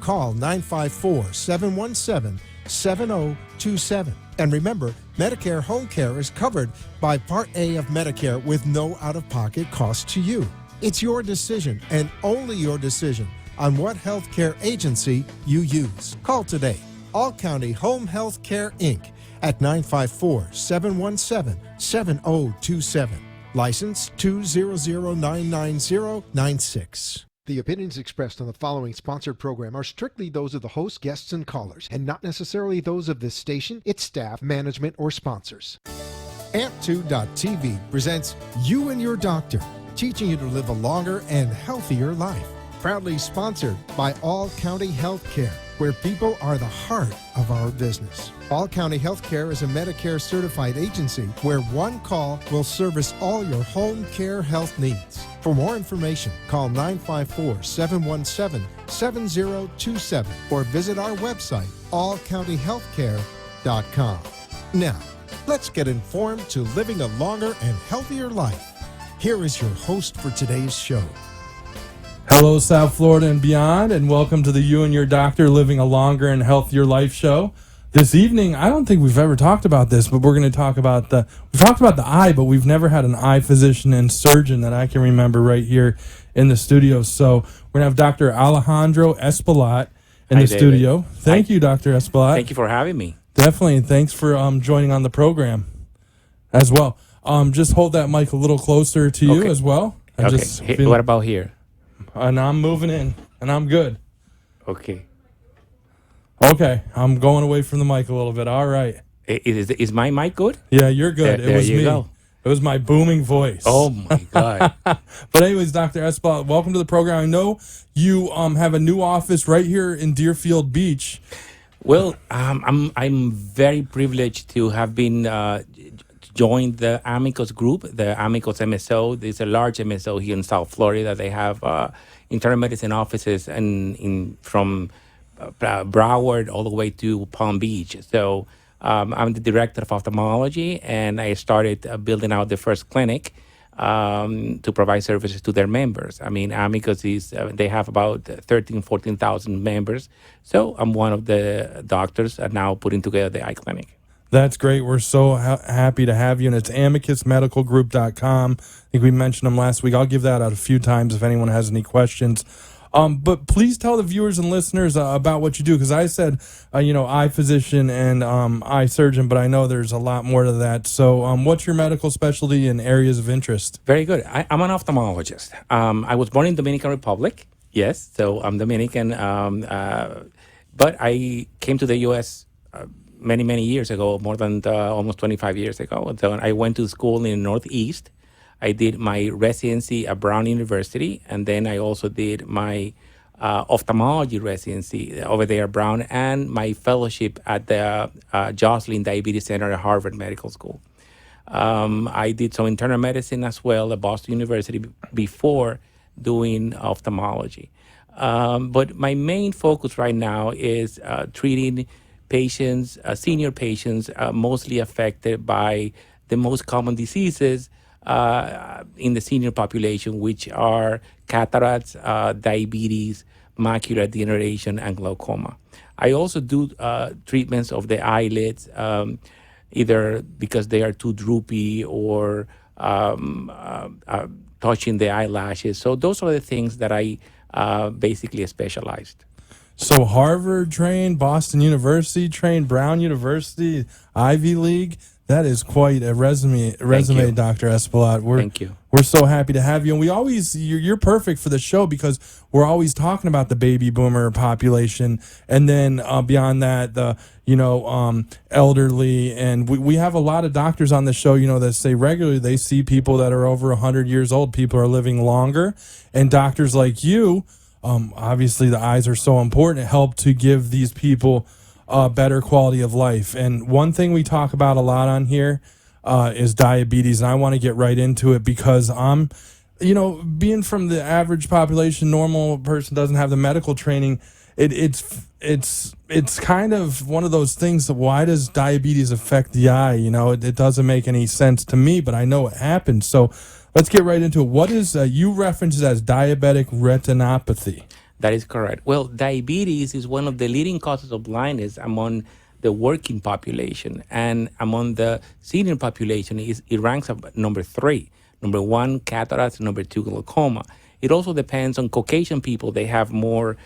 call 954-717-7027. And remember, Medicare Home Care is covered by Part A of Medicare with no out-of-pocket cost to you. It's your decision and only your decision on what healthcare agency you use. Call today. All County Home Health Care, Inc. at 954-717-7027. License 200999096. The opinions expressed on the following sponsored program are strictly those of the host, guests, and callers, and not necessarily those of this station, its staff, management, or sponsors. Amp2.tv presents You and Your Doctor, teaching you to live a longer and healthier life. Proudly sponsored by All County Healthcare, where people are the heart of our business. All County Healthcare is a Medicare certified agency where one call will service all your home care health needs. For more information, call 954-717-7027 or visit our website, allcountyhealthcare.com. Now, let's get informed to living a longer and healthier life. Here is your host for today's show. Hello, South Florida and beyond, and welcome to the You and Your Doctor Living a Longer and Healthier Life show. This evening, I don't think we've ever talked about this, but we're going to talk about we've talked about the eye, but we've never had an eye physician and surgeon that I can remember right here in the studio. So we're going to have Dr. Alejandro Espaillat in the studio. Thank you, Dr. Espaillat. Thank you for having me. Definitely, and thanks for joining on the program as well. Just hold that mic a little closer to you as well. Okay. What about here? And I'm moving in, and I'm good. Okay. Okay, I'm going away from the mic a little bit. All right. Is my mic good? Yeah, you're good. There was you me. Go. It was my booming voice. Oh, my God. But anyways, Dr. Espaillat, welcome to the program. I know you have a new office right here in Deerfield Beach. Well, I'm very privileged to have been joined the Amicus group, the Amicus MSO. There's a large MSO here in South Florida. They have internal medicine offices from Broward all the way to Palm Beach. So I'm the director of ophthalmology, and I started building out the first clinic to provide services to their members. I mean, Amicus they have about 14,000 members. So I'm one of the doctors now putting together the eye clinic. That's great. We're so happy to have you, and it's amicusmedicalgroup.com. I think we mentioned them last week. I'll give that out a few times if anyone has any questions. But please tell the viewers and listeners about what you do, because I said, eye physician and eye surgeon, but I know there's a lot more to that. So what's your medical specialty and areas of interest? Very good. I'm an ophthalmologist. I was born in Dominican Republic. Yes, so I'm Dominican. But I came to the U.S. Many years ago, more than almost 25 years ago. So I went to school in the Northeast. I did my residency at Brown University, and then I also did my ophthalmology residency over there at Brown, and my fellowship at the Joslin Diabetes Center at Harvard Medical School. I did some internal medicine as well at Boston University before doing ophthalmology. But my main focus right now is treating patients, senior patients, mostly affected by the most common diseases in the senior population, which are cataracts, diabetes, macular degeneration, and glaucoma. I also do treatments of the eyelids, either because they are too droopy or touching the eyelashes. So those are the things that I basically specialized. So Harvard trained, Boston University trained, Brown University, Ivy League. That is quite a resume, Dr. Espaillat. Thank you. We're so happy to have you. And you're perfect for the show because we're always talking about the baby boomer population. And then beyond that, the elderly. And we have a lot of doctors on the show, that say regularly they see people that are over 100 years old. People are living longer. And doctors like you, obviously the eyes are so important. It helped to give these people better quality of life. And one thing we talk about a lot on here is diabetes. And I want to get right into it because I'm, being from the average population, normal person doesn't have the medical training. It's kind of one of those things. Why does diabetes affect the eye? It doesn't make any sense to me, but I know it happens. So let's get right into it. What is you referenced as diabetic retinopathy? That is correct. Well, diabetes is one of the leading causes of blindness among the working population, and among the senior population, it ranks up number three. Number one, cataracts. Number two, glaucoma. It also depends on Caucasian people. They have more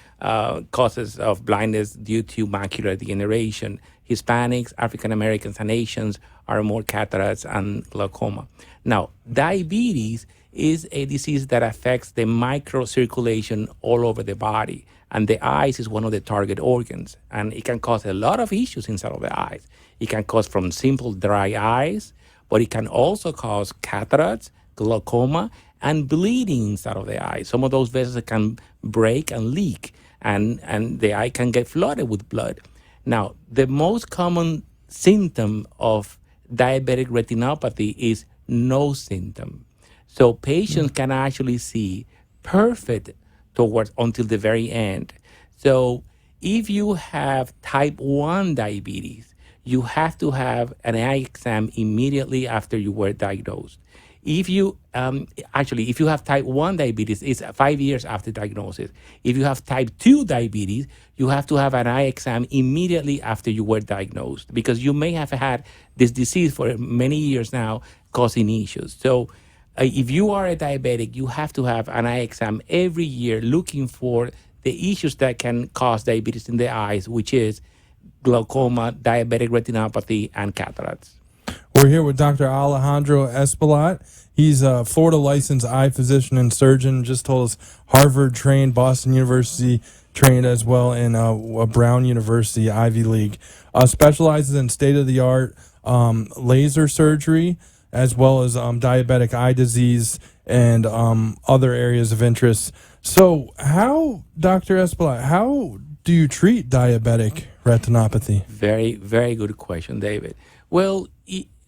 causes of blindness due to macular degeneration. Hispanics, African Americans, and Asians are more cataracts and glaucoma. Now, diabetes is a disease that affects the microcirculation all over the body. And the eyes is one of the target organs. And it can cause a lot of issues inside of the eyes. It can cause from simple dry eyes, but it can also cause cataracts, glaucoma, and bleeding inside of the eye. Some of those vessels can break and leak, and the eye can get flooded with blood. Now, the most common symptom of diabetic retinopathy is no symptom. So patients can actually see perfect towards until the very end. So if you have type 1 diabetes, you have to have an eye exam immediately after you were diagnosed. If you if you have type 1 diabetes, it's 5 years after diagnosis. If you have type 2 diabetes, you have to have an eye exam immediately after you were diagnosed, because you may have had this disease for many years now, causing issues. So if you are a diabetic, you have to have an eye exam every year looking for the issues that can cause diabetes in the eyes, which is glaucoma, diabetic retinopathy, and cataracts. We're here with Dr. Alejandro Espaillat. He's a Florida licensed eye physician and surgeon. Just told us Harvard trained, Boston University trained as well, and Brown University, Ivy League. Specializes in state-of-the-art laser surgery, as well as diabetic eye disease and other areas of interest. So how, Dr. Espaillat, how do you treat diabetic retinopathy? Very, very good question, David. Well,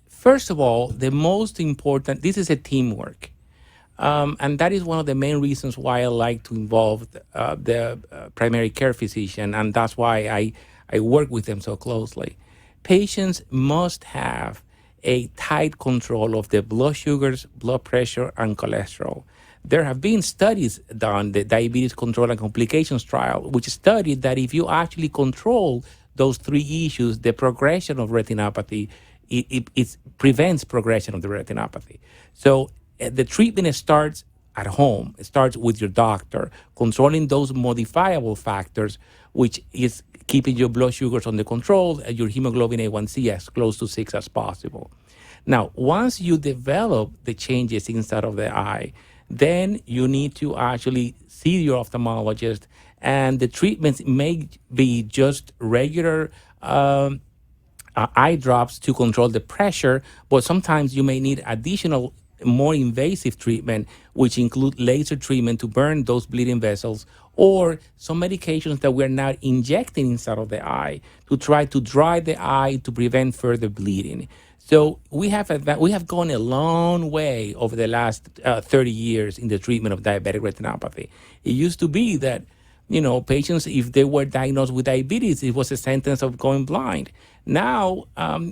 first of all, the most important, this is a teamwork. And that is one of the main reasons why I like to involve the primary care physician, and that's why I work with them so closely. Patients must have a tight control of their blood sugars, blood pressure, and cholesterol. There have been studies done, the Diabetes Control and Complications Trial, which studied that if you actually control those three issues, the progression of retinopathy, it prevents progression of the retinopathy. So the treatment starts at home. It starts with your doctor, controlling those modifiable factors, which is keeping your blood sugars under control and your hemoglobin A1C as close to 6 as possible. Now, once you develop the changes inside of the eye, then you need to actually see your ophthalmologist, and the treatments may be just regular eye drops to control the pressure, but sometimes you may need additional, more invasive treatment, which include laser treatment to burn those bleeding vessels, or some medications that we're now injecting inside of the eye to try to dry the eye to prevent further bleeding. So we have gone a long way over the last 30 years in the treatment of diabetic retinopathy. It used to be that, patients, if they were diagnosed with diabetes, it was a sentence of going blind. Now,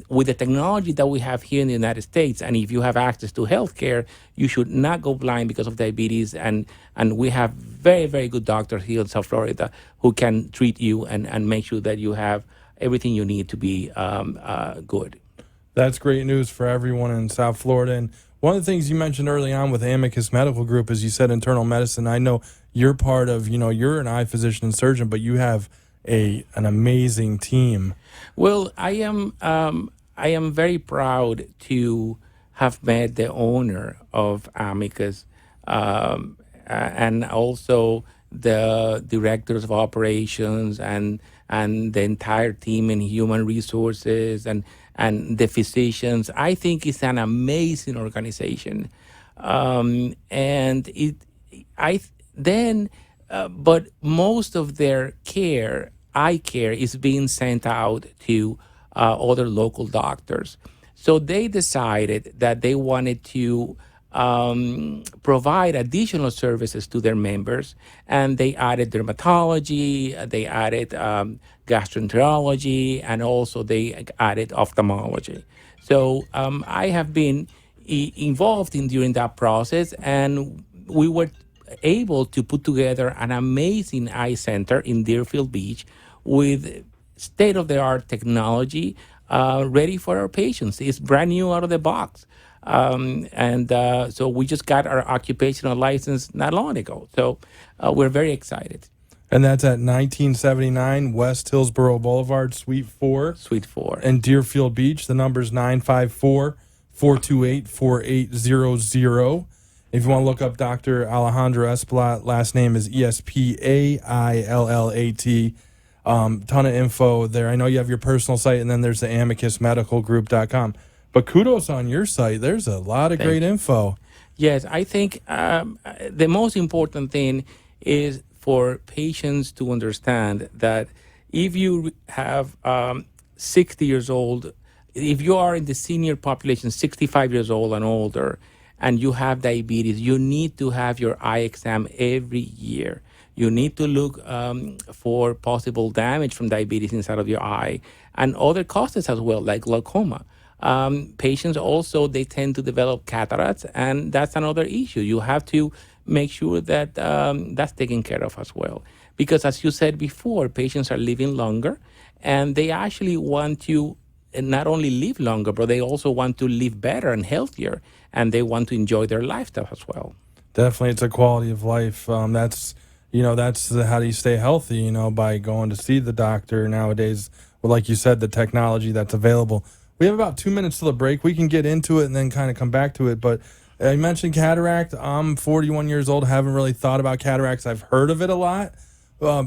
with the technology that we have here in the United States, and if you have access to healthcare, you should not go blind because of diabetes. And we have very, very good doctors here in South Florida who can treat you and make sure that you have everything you need to be good. That's great news for everyone in South Florida. And one of the things you mentioned early on with Amicus Medical Group is you said internal medicine. I know you're part of, you're an eye physician and surgeon, but you have an amazing team. Well, I am very proud to have met the owner of Amicus, and also the directors of operations and the entire team in human resources and the physicians. I think it's an amazing organization, but most of their eye care is being sent out to other local doctors. So they decided that they wanted to provide additional services to their members, and they added dermatology, they added gastroenterology, and also they added ophthalmology. So I have been involved during that process, and we were able to put together an amazing eye center in Deerfield Beach with state-of-the-art technology ready for our patients. It's brand new out of the box. So we just got our occupational license not long ago. So we're very excited. And that's at 1979 West Hillsborough Boulevard, Suite 4. Suite 4. In Deerfield Beach. The number is 954-428-4800. If you want to look up Dr. Alejandro Espaillat, last name is Espaillat. Ton of info there. I know you have your personal site, and then there's the amicusmedicalgroup.com. But kudos on your site. There's a lot of great info. Yes, I think the most important thing is for patients to understand that if you have 60 years old, if you are in the senior population, 65 years old and older, and you have diabetes, you need to have your eye exam every year. You need to look for possible damage from diabetes inside of your eye and other causes as well, like glaucoma. Patients also, they tend to develop cataracts, and that's another issue. You have to make sure that that's taken care of as well. Because as you said before, patients are living longer, and they actually want to not only live longer, but they also want to live better and healthier, and they want to enjoy their lifestyle as well. Definitely, it's a quality of life. That's how do you stay healthy, by going to see the doctor nowadays. Well, like you said, the technology that's available. We have about 2 minutes till the break. We can get into it and then kind of come back to it. But I mentioned cataract. I'm 41 years old. Haven't really thought about cataracts. I've heard of it a lot.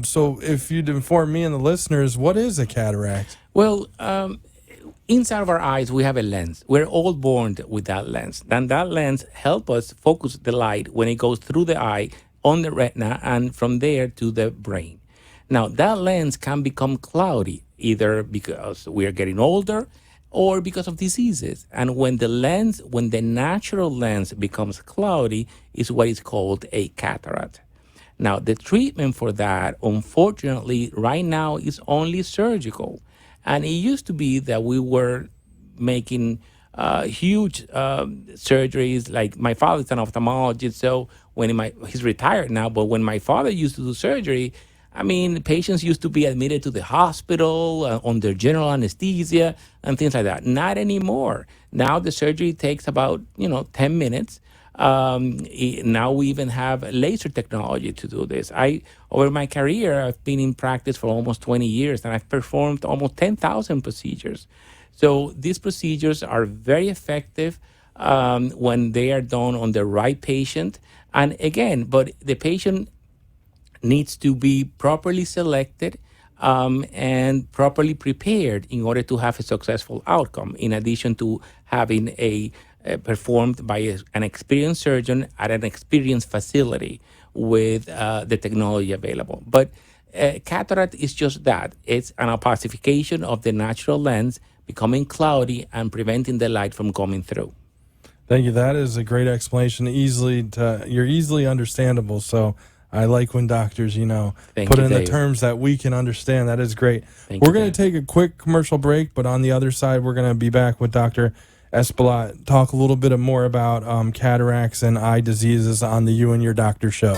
So if you'd inform me and the listeners, what is a cataract? Well, inside of our eyes, we have a lens. We're all born with that lens. And that lens helps us focus the light when it goes through the eye on the retina and from there to the brain. Now, that lens can become cloudy, either because we are getting older or because of diseases. And when the natural lens becomes cloudy, is what is called a cataract. Now, the treatment for that, unfortunately, right now is only surgical. And it used to be that we were making huge surgeries. Like my father's an ophthalmologist, so he's retired now, but when my father used to do surgery, patients used to be admitted to the hospital under general anesthesia and things like that. Not anymore. Now the surgery takes about 10 minutes. Now we even have laser technology to do this. Over my career, I've been in practice for almost 20 years, and I've performed almost 10,000 procedures. So these procedures are very effective when they are done on the right patient. And again, but the patient needs to be properly selected and properly prepared in order to have a successful outcome, in addition to having performed by an experienced surgeon at an experienced facility with the technology available. But cataract is just that. It's an opacification of the natural lens becoming cloudy and preventing the light from coming through. Thank you. That is a great explanation. You're easily understandable. So I like when doctors, put in the terms that we can understand. That is great. We're going to take a quick commercial break, but on the other side, we're going to be back with Dr. Espaillat, talk a little bit more about cataracts and eye diseases on the You and Your Doctor show.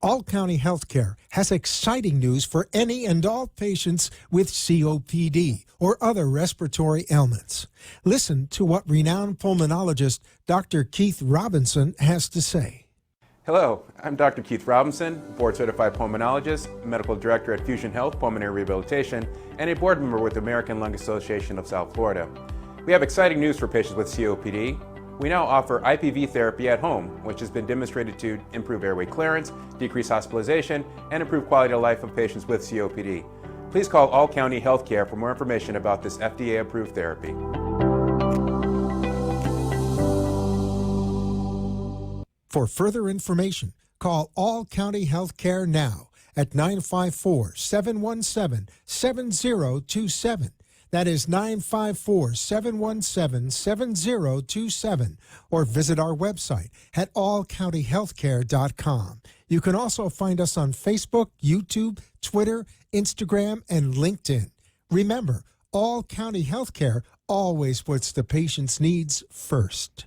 All County Healthcare has exciting news for any and all patients with COPD or other respiratory ailments. Listen to what renowned pulmonologist Dr. Keith Robinson has to say. Hello, I'm Dr. Keith Robinson, board-certified pulmonologist, medical director at Fusion Health Pulmonary Rehabilitation, and a board member with the American Lung Association of South Florida. We have exciting news for patients with COPD. We now offer IPV therapy at home, which has been demonstrated to improve airway clearance, decrease hospitalization, and improve quality of life of patients with COPD. Please call All County Healthcare for more information about this FDA-approved therapy. For further information, call All County Healthcare now at 954-717-7027. That is 954-717-7027, or visit our website at allcountyhealthcare.com. You can also find us on Facebook, YouTube, Twitter, Instagram, and LinkedIn. Remember, All County Healthcare always puts the patient's needs first.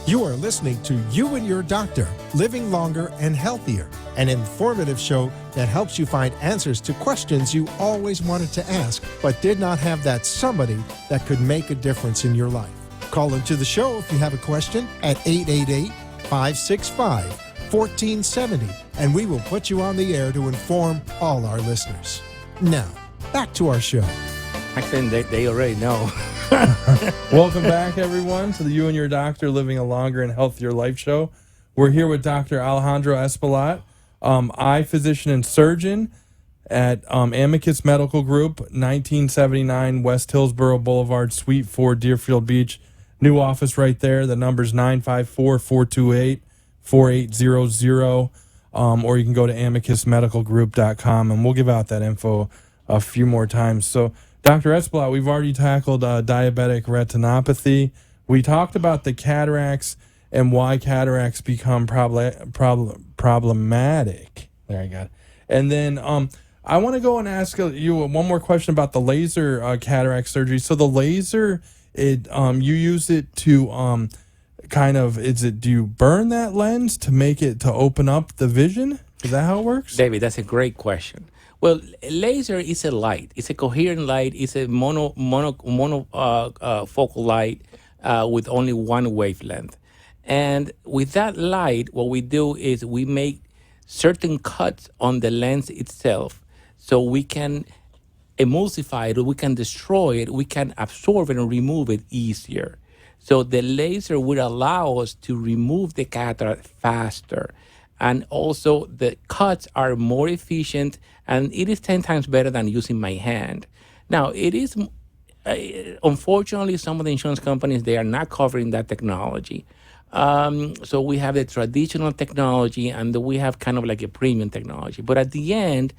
You are listening to You and Your Doctor, Living Longer and Healthier, an informative show that helps you find answers to questions you always wanted to ask but did not have that somebody that could make a difference in your life. Call into the show if you have a question at 888-565-1470, and we will put you on the air to inform all our listeners. Now, back to our show. Actually, they already know. Welcome back, everyone, to the You and Your Doctor Living a Longer and Healthier Life show. We're here with Dr. Alejandro Espaillat, eye physician and surgeon at Amicus Medical Group, 1979 West Hillsborough Boulevard, Suite 4, Deerfield Beach. New office right there. The number's 954-428-4800, or you can go to amicusmedicalgroup.com, and we'll give out that info a few more times. So, Dr. Espaillat, we've already tackled diabetic retinopathy. We talked about the cataracts and why cataracts become problematic. There, I got it. And then I want to go and ask you one more question about the laser cataract surgery. So the laser, you use it to do you burn that lens to make it to open up the vision? Is that how it works? David, that's a great question. Well, laser is a light. It's a coherent light. It's a monofocal light with only one wavelength. And with that light, what we do is we make certain cuts on the lens itself so we can emulsify it, or we can destroy it, we can absorb it and remove it easier. So the laser would allow us to remove the cataract faster. And also the cuts are more efficient, and it is 10 times better than using my hand. Now, it is, unfortunately, some of the insurance companies, they are not covering that technology. So we have the traditional technology, and we have kind of like a premium technology. But at the end,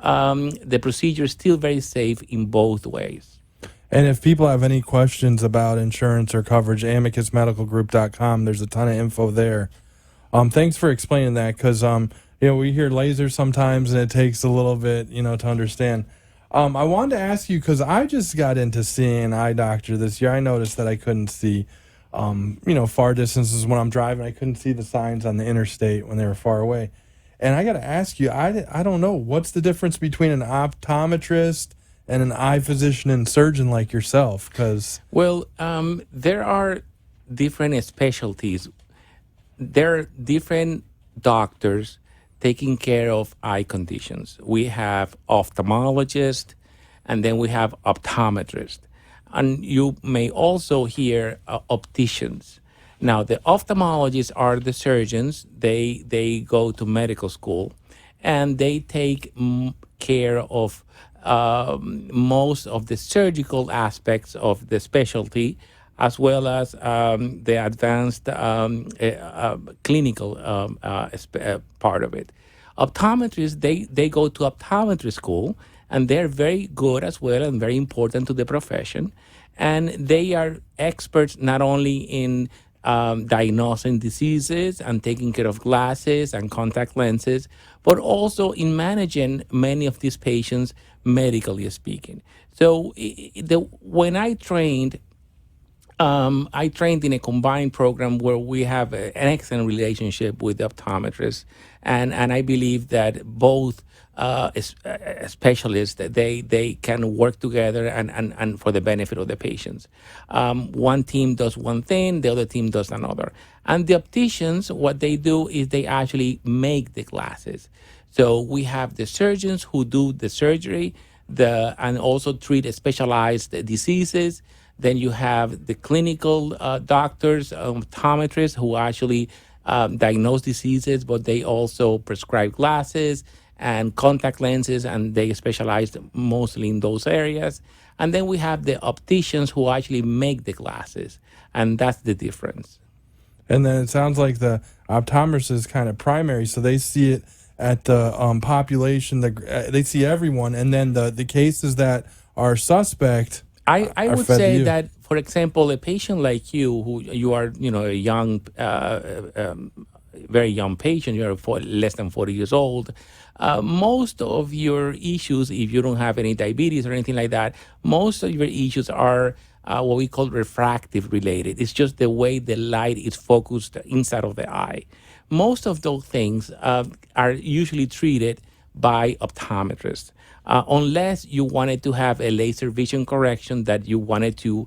the procedure is still very safe in both ways. And if people have any questions about insurance or coverage, amicusmedicalgroup.com, there's a ton of info there. Thanks for explaining that, because we hear lasers sometimes and it takes a little bit to understand. I wanted to ask you, because I just got into seeing an eye doctor this year. I noticed that I couldn't see far distances when I'm driving. I couldn't see the signs on the interstate when they were far away. And I got to ask you, I don't know, what's the difference between an optometrist and an eye physician and surgeon like yourself? Well, there are different specialties. There are different doctors taking care of eye conditions. We have ophthalmologists, and then we have optometrists. And you may also hear opticians. Now, the ophthalmologists are the surgeons. They go to medical school, and they take care of most of the surgical aspects of the specialty, as well as the advanced clinical part of it. Optometrists, they go to optometry school, and they're very good as well and very important to the profession. And they are experts not only in diagnosing diseases and taking care of glasses and contact lenses, but also in managing many of these patients, medically speaking. So when I trained in a combined program where we have an excellent relationship with the optometrists, and I believe that both specialists, they can work together and for the benefit of the patients. One team does one thing, the other team does another. And the opticians, what they do is they actually make the glasses. So we have the surgeons who do the surgery, and also treat specialized diseases. Then you have the clinical doctors, optometrists, who actually diagnose diseases, but they also prescribe glasses and contact lenses, and they specialize mostly in those areas. And then we have the opticians who actually make the glasses, and that's the difference. And then it sounds like the optometrist is kind of primary, so they see it at the population, they see everyone, and then the cases that are suspect. I would say that, for example, a patient like you, who you are, a young very young patient, you're less than 40 years old, most of your issues, if you don't have any diabetes or anything like that, most of your issues are what we call refractive related. It's just the way the light is focused inside of the eye. Most of those things are usually treated by optometrists. Unless you wanted to have a laser vision correction that you wanted to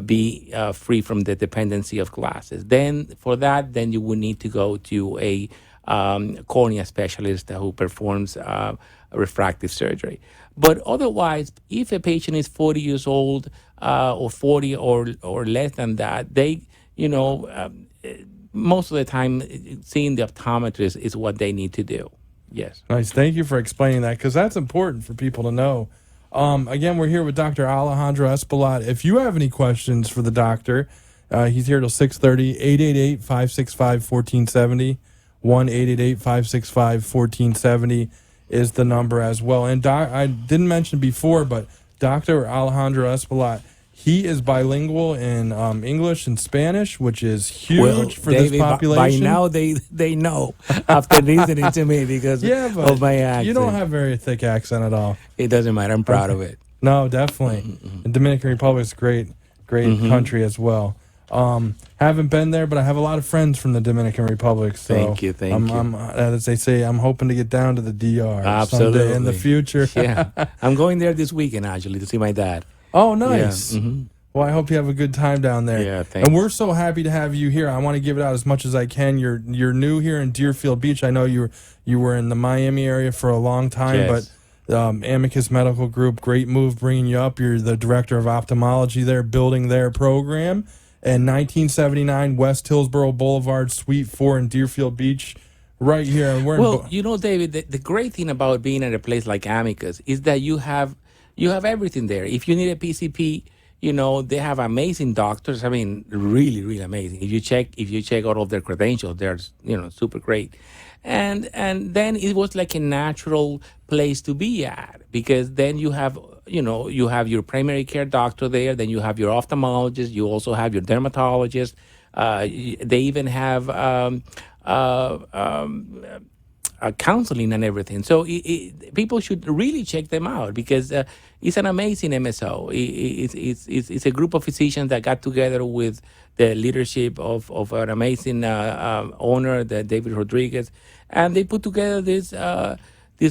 be free from the dependency of glasses. Then for that, then you would need to go to a cornea specialist who performs refractive surgery. But otherwise, if a patient is 40 years old or 40 or less than that, they, most of the time, seeing the optometrist is what they need to do. Yes. Nice. Thank you for explaining that, because that's important for people to know. Again, we're here with Dr. Alejandro Espaillat. If you have any questions for the doctor, he's here till 6:30, 888-565-1470. 1-888-565-1470 is the number as well. And I didn't mention before, but Dr. Alejandro Espaillat, he is bilingual in English and Spanish, which is huge for David, this population. By now, they know after listening to me because of my accent. You don't have very thick accent at all. It doesn't matter. I'm proud of it. No, definitely. The Dominican Republic is great country as well. Haven't been there, but I have a lot of friends from the Dominican Republic. So thank you. As they say, I'm hoping to get down to the DR someday in the future. Yeah, I'm going there this weekend actually to see my dad. Oh, nice. Yeah. Well, I hope you have a good time down there. Yeah, thanks. And we're so happy to have you here. I want to give it out as much as I can. You're new here in Deerfield Beach. I know you were in the Miami area for a long time, yes. But Amicus Medical Group, great move bringing you up. You're the director of ophthalmology there, building their program. And 1979 West Hillsborough Boulevard, Suite 4 in Deerfield Beach, right here. And well, David, the great thing about being at a place like Amicus is that you have everything there. If you need a PCP, they have amazing doctors. I mean, really, really amazing. If you check all of their credentials, they're super great. And then it was like a natural place to be at, because then you have your primary care doctor there, then you have your ophthalmologist, you also have your dermatologist. They even have counseling and everything. So people should really check them out, because it's an amazing MSO. It's a group of physicians that got together with the leadership of an amazing owner, David Rodriguez, and they put together this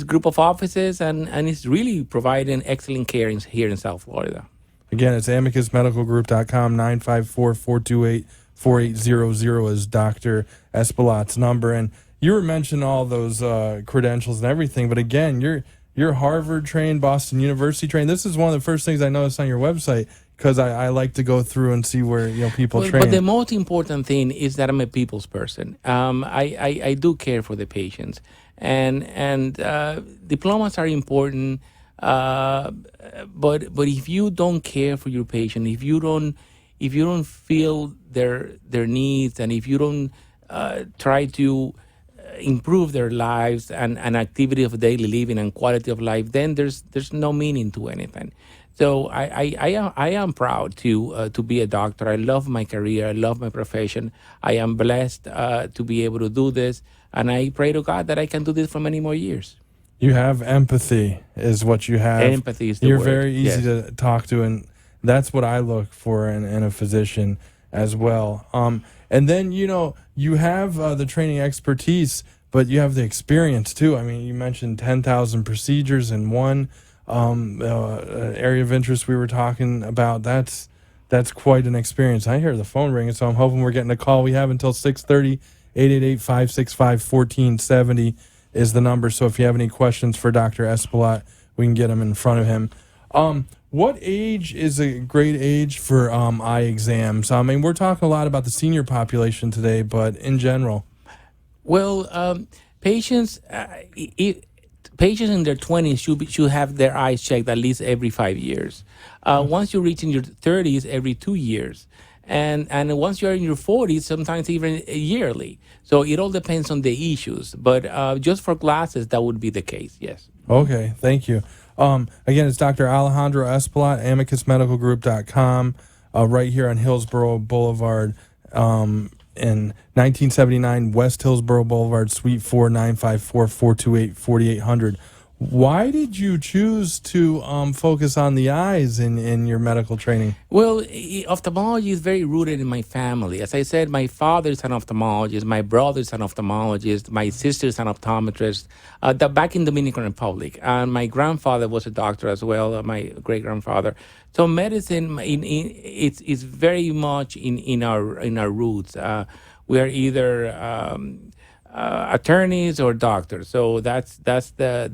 group of offices, and it's really providing excellent care here in South Florida. Again, it's amicusmedicalgroup.com. 954-428-4800 is Dr. Espaillat's number. And you were mentioning all those credentials and everything, but again, you're Harvard trained, Boston University trained. This is one of the first things I noticed on your website, because I like to go through and see where people train. But the most important thing is that I'm a people's person. I do care for the patients, and diplomas are important. But if you don't care for your patient, if you don't feel their needs, and if you don't try to improve their lives and activity of daily living and quality of life, then there's no meaning to anything. So I am proud to be a doctor. I love my career. I love my profession. I am blessed to be able to do this, and I pray to God that I can do this for many more years. You have empathy, is what you have. Empathy is the You're word. very easy Yes. to talk to, and that's what I look for in a physician as well. And then you have the training expertise, but you have the experience too. I mean, you mentioned 10,000 procedures in one area of interest we were talking about. That's quite an experience. I hear the phone ringing, so I'm hoping we're getting a call. We have until 6:30. 888-565-1470 is the number. So if you have any questions for Dr. Espaillat, we can get them in front of him. What age is a great age for eye exams? I mean, we're talking a lot about the senior population today, but in general. Well, patients in their 20s should have their eyes checked at least every 5 years. Once you reach in your 30s, every 2 years. And once you're in your 40s, sometimes even yearly. So it all depends on the issues. But just for glasses, that would be the case, yes. Okay, thank you. Again, it's Dr. Alejandro Espaillat, amicusmedicalgroup.com, right here on Hillsborough Boulevard. in 1979, West Hillsborough Boulevard, Suite 4, 954-428-4800. Why did you choose to focus on the eyes in your medical training? Well, ophthalmology is very rooted in my family. As I said, my father is an ophthalmologist, my brother is an ophthalmologist, my sister is an optometrist, back in Dominican Republic. And my grandfather was a doctor as well, my great-grandfather. So medicine, it's very much in our roots. We are either attorneys or doctors. So that's the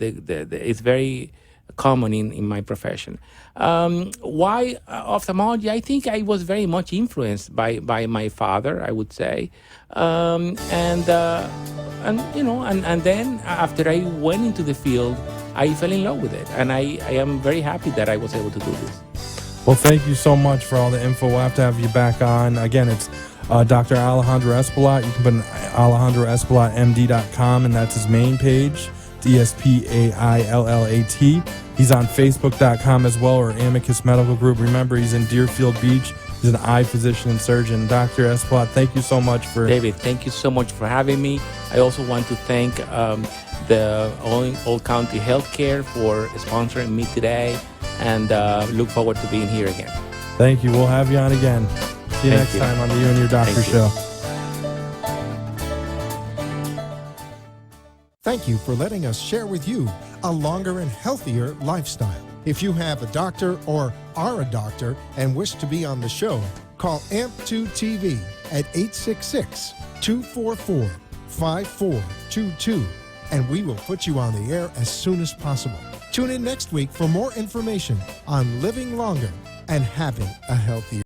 it's very common in my profession. Why ophthalmology? I think I was very much influenced by my father, I would say, and then after I went into the field, I fell in love with it, and I am very happy that I was able to do this. Well, thank you so much for all the info. We'll have to have you back on. Again, it's Dr. Alejandro Espaillat. You can put in AlejandroEspaillatMD.com, and that's his main page. It's Espaillat. He's on Facebook.com as well, or Amicus Medical Group. Remember, he's in Deerfield Beach. He's an eye physician and surgeon. Dr. Espaillat, thank you so much for... David, thank you so much for having me. I also want to thank the Old County Healthcare for sponsoring me today, and look forward to being here again. Thank you. We'll have you on again. See you next time on the You and Your Doctor Show. Thank you for letting us share with you a longer and healthier lifestyle. If you have a doctor or are a doctor and wish to be on the show, call AMP2 TV at 866-244-5422, and we will put you on the air as soon as possible. Tune in next week for more information on living longer and having a healthier